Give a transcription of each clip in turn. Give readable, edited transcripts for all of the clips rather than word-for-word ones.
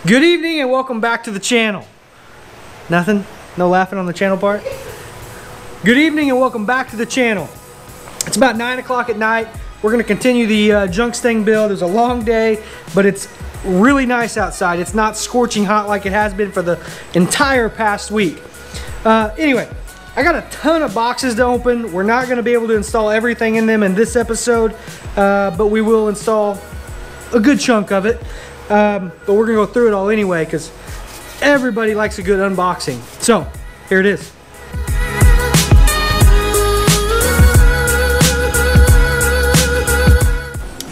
Good evening and welcome back to the channel. Nothing? No laughing on the channel part? Good evening and welcome back to the channel. It's about 9 o'clock at night. We're going to continue the Junkstang build. It was a long day, but it's really nice outside. It's not scorching hot like it has been for the entire past week. Anyway, I got a ton of boxes to open. We're not going to be able to install everything in them in this episode, but we will install a good chunk of it. But we're gonna go through it all anyway because everybody likes a good unboxing. So here it is.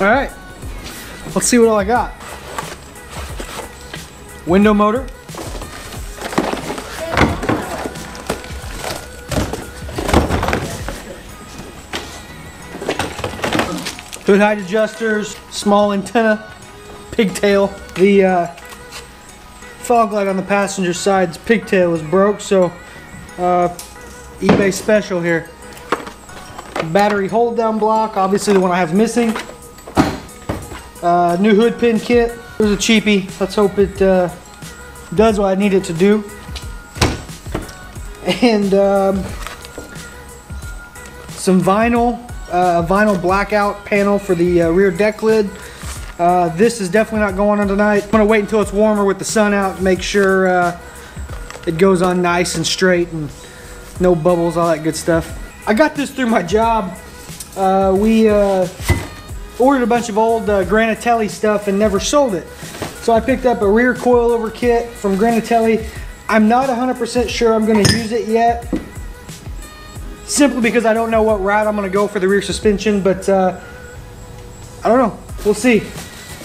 All right, let's see what all I got. Window motor. Hood height adjusters, small antenna, pigtail. The fog light on the passenger side's pigtail is broke, so eBay special here. Battery hold down block, obviously the one I have missing. New hood pin kit. It was a cheapie. Let's hope it does what I need it to do. And some vinyl, vinyl blackout panel for the rear deck lid. This is definitely not going on tonight. I'm gonna wait until it's warmer with the sun out and make sure it goes on nice and straight and no bubbles, all that good stuff. I got this through my job. We ordered a bunch of old Granatelli stuff and never sold it. So I picked up a rear coilover kit from Granatelli. I'm not 100% sure I'm gonna use it yet, simply because I don't know what route I'm gonna go for the rear suspension, but I don't know, we'll see.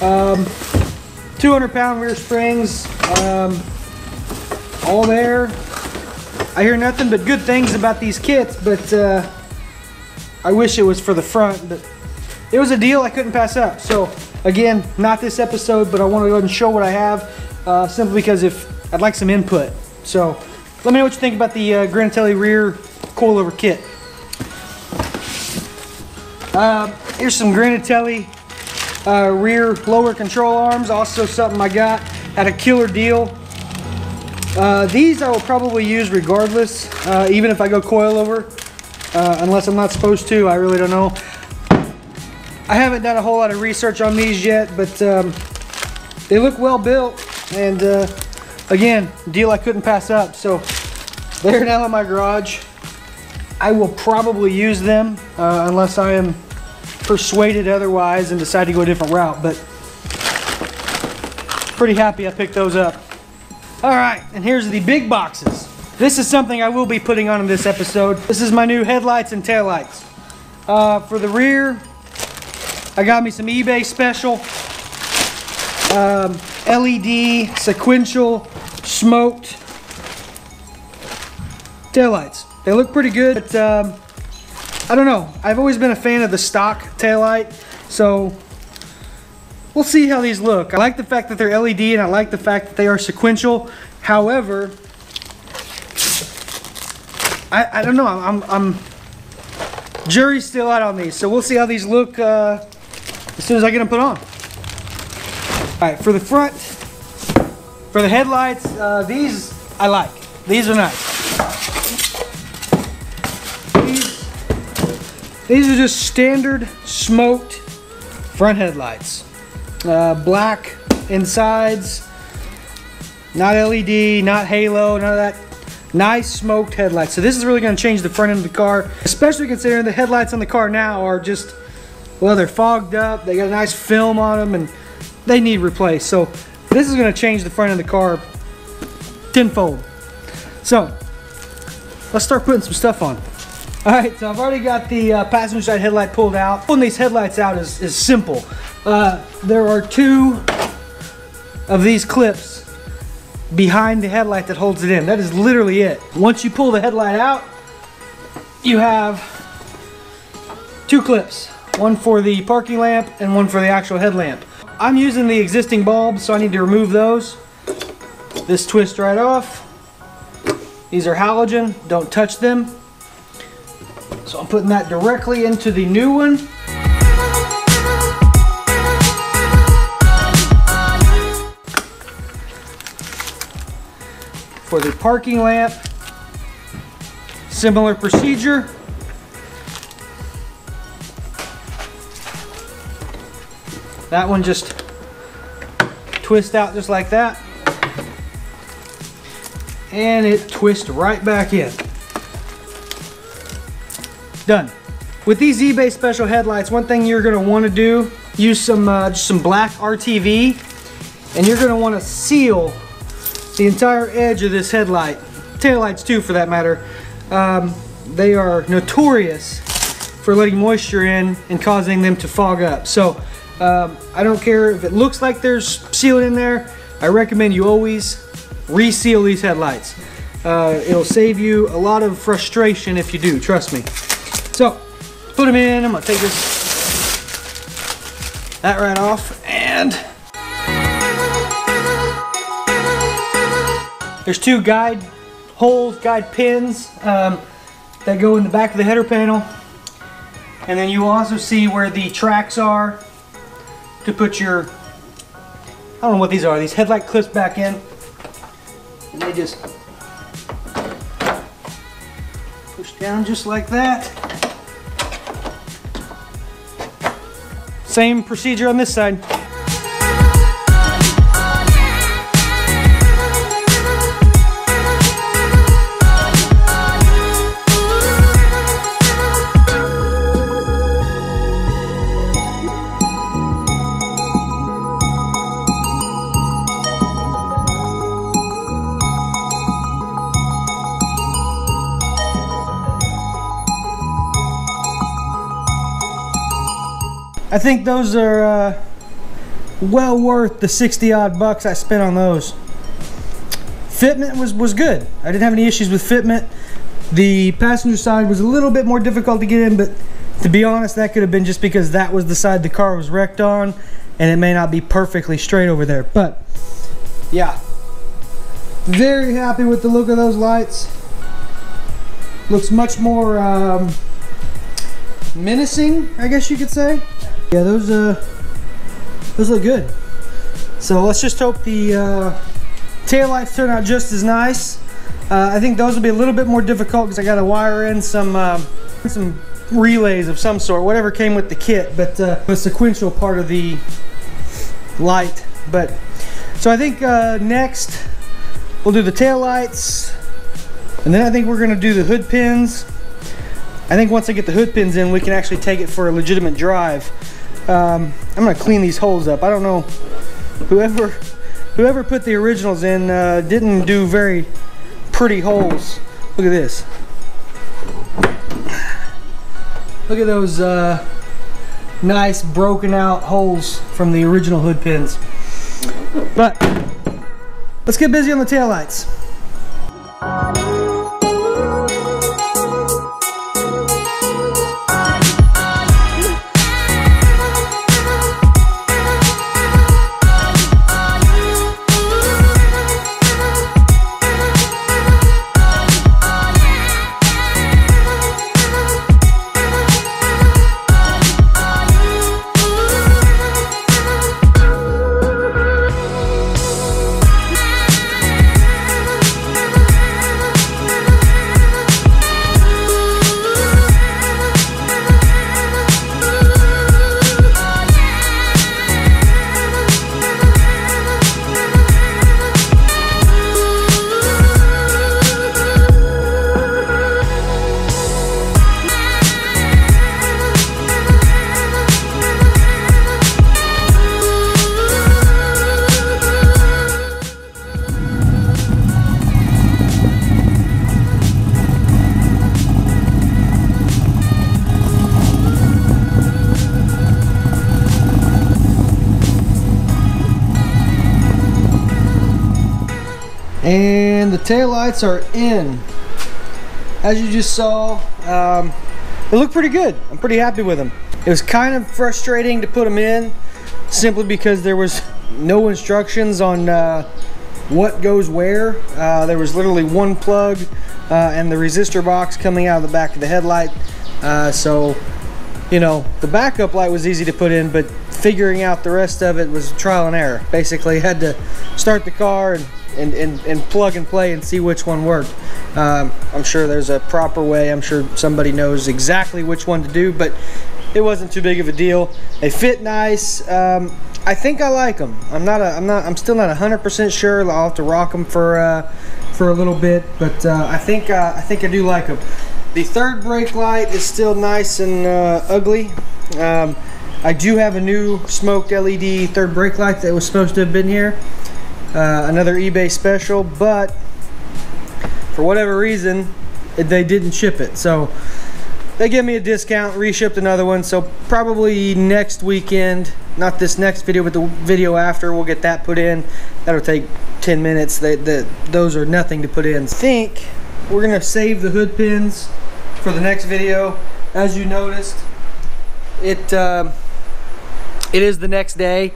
200-pound rear springs, all there. I hear nothing but good things about these kits, but I wish it was for the front, but it was a deal I couldn't pass up. So again, not this episode, but I want to go ahead and show what I have, simply because if I'd like some input. So let me know what you think about the Granatelli rear coilover kit. Here's some Granatelli rear lower control arms, also something I got at a killer deal. These I will probably use regardless, even if I go coilover, unless I'm not supposed to. I really don't know. I haven't done a whole lot of research on these yet, but they look well built, and again, deal I couldn't pass up. So they're now in my garage. I will probably use them unless I am persuaded otherwise and decide to go a different route, but pretty happy I picked those up. All right, and here's the big boxes. This is something I will be putting on in this episode. This is my new headlights and taillights. For the rear, I got me some eBay special LED sequential smoked taillights. They look pretty good, but I don't know. I've always been a fan of the stock taillight, so we'll see how these look. I like the fact that they're LED, and I like the fact that they are sequential. However, I don't know. I'm jury's still out on these, so we'll see how these look as soon as I get them put on. All right, for the front, for the headlights, these I like. These are nice. These are just standard smoked front headlights. Black insides, not LED, not halo, none of that. Nice smoked headlights. So this is really going to change the front end of the car, especially considering the headlights on the car now are just, well, they're fogged up. They got a nice film on them and they need replaced. So this is going to change the front end of the car tenfold. So let's start putting some stuff on. All right, so I've already got the passenger side headlight pulled out. Pulling these headlights out is simple. There are two of these clips behind the headlight that holds it in. That is literally it. Once you pull the headlight out, you have two clips. One for the parking lamp and one for the actual headlamp. I'm using the existing bulbs, so I need to remove those. This twists right off. These are halogen, don't touch them. So I'm putting that directly into the new one. for the parking lamp, similar procedure. That one just twists out just like that. And it twists right back in. Done. With these eBay special headlights, one thing you're going to want to do, use some just some black RTV, and you're going to want to seal the entire edge of this headlight. Taillights too, for that matter. They are notorious for letting moisture in and causing them to fog up. So I don't care if it looks like there's seal in there. I recommend you always reseal these headlights. It'll save you a lot of frustration if you do, trust me. So put them in. I'm gonna take that right off, and there's two guide holes, guide pins that go in the back of the header panel, and then you also see where the tracks are to put your, I don't know what these are, these headlight clips back in, and they just push down just like that. Same procedure on this side. I think those are well worth the 60 odd bucks I spent on those. Fitment was good. I didn't have any issues with fitment. The passenger side was a little bit more difficult to get in, but to be honest, that could have been just because that was the side the car was wrecked on, and it may not be perfectly straight over there. But yeah, very happy with the look of those lights. Looks much more menacing, I guess you could say. Yeah, those look good. So let's just hope the taillights turn out just as nice. I think those will be a little bit more difficult because I got to wire in some relays of some sort, whatever came with the kit, but the sequential part of the light. But so I think next we'll do the taillights, and then I think we're going to do the hood pins. I think once I get the hood pins in, we can actually take it for a legitimate drive. I'm gonna clean these holes up. I don't know, whoever put the originals in didn't do very pretty holes. Look at this. Look at those nice broken out holes from the original hood pins. But let's get busy on the taillights. And the taillights are in. As you just saw, they look pretty good. I'm pretty happy with them. It was kind of frustrating to put them in simply because there was no instructions on what goes where. There was literally one plug and the resistor box coming out of the back of the headlight. So, you know, the backup light was easy to put in, but figuring out the rest of it was trial and error. Basically, had to start the car and plug and play and see which one worked. I'm sure there's a proper way. I'm sure somebody knows exactly which one to do, but it wasn't too big of a deal. They fit nice. I think I like them. I'm still not 100% sure. I'll have to rock them for a little bit, but I think I do like them. The third brake light is still nice and ugly. I do have a new smoked LED third brake light that was supposed to have been here. Another eBay special, but for whatever reason they didn't ship it, so they gave me a discount, reshipped another one. So probably next weekend, not this next video but the video after, we'll get that put in. That'll take 10 minutes. Those are nothing to put in. I think we're gonna save the hood pins for the next video. As you noticed, it is the next day.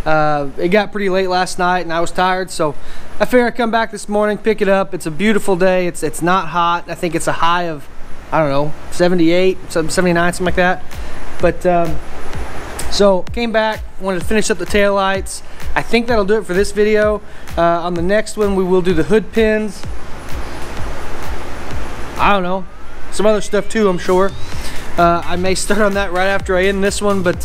It got pretty late last night and I was tired, so I figured I'd come back this morning, pick it up. It's a beautiful day. It's not hot. I think it's a high of, I don't know, 78, 79, something like that. But so came back, wanted to finish up the taillights. I think that'll do it for this video. On the next one we will do the hood pins. I don't know, some other stuff too, I'm sure. I may start on that right after I end this one, but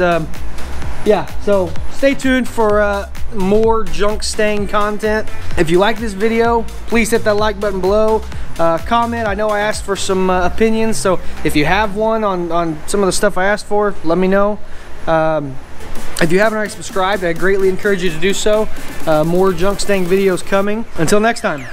yeah, so stay tuned for more Junkstang content. If you like this video, please hit that like button below. Comment. I know I asked for some opinions, so if you have one on some of the stuff I asked for, let me know. If you haven't already subscribed, I greatly encourage you to do so. More Junkstang videos coming. Until next time.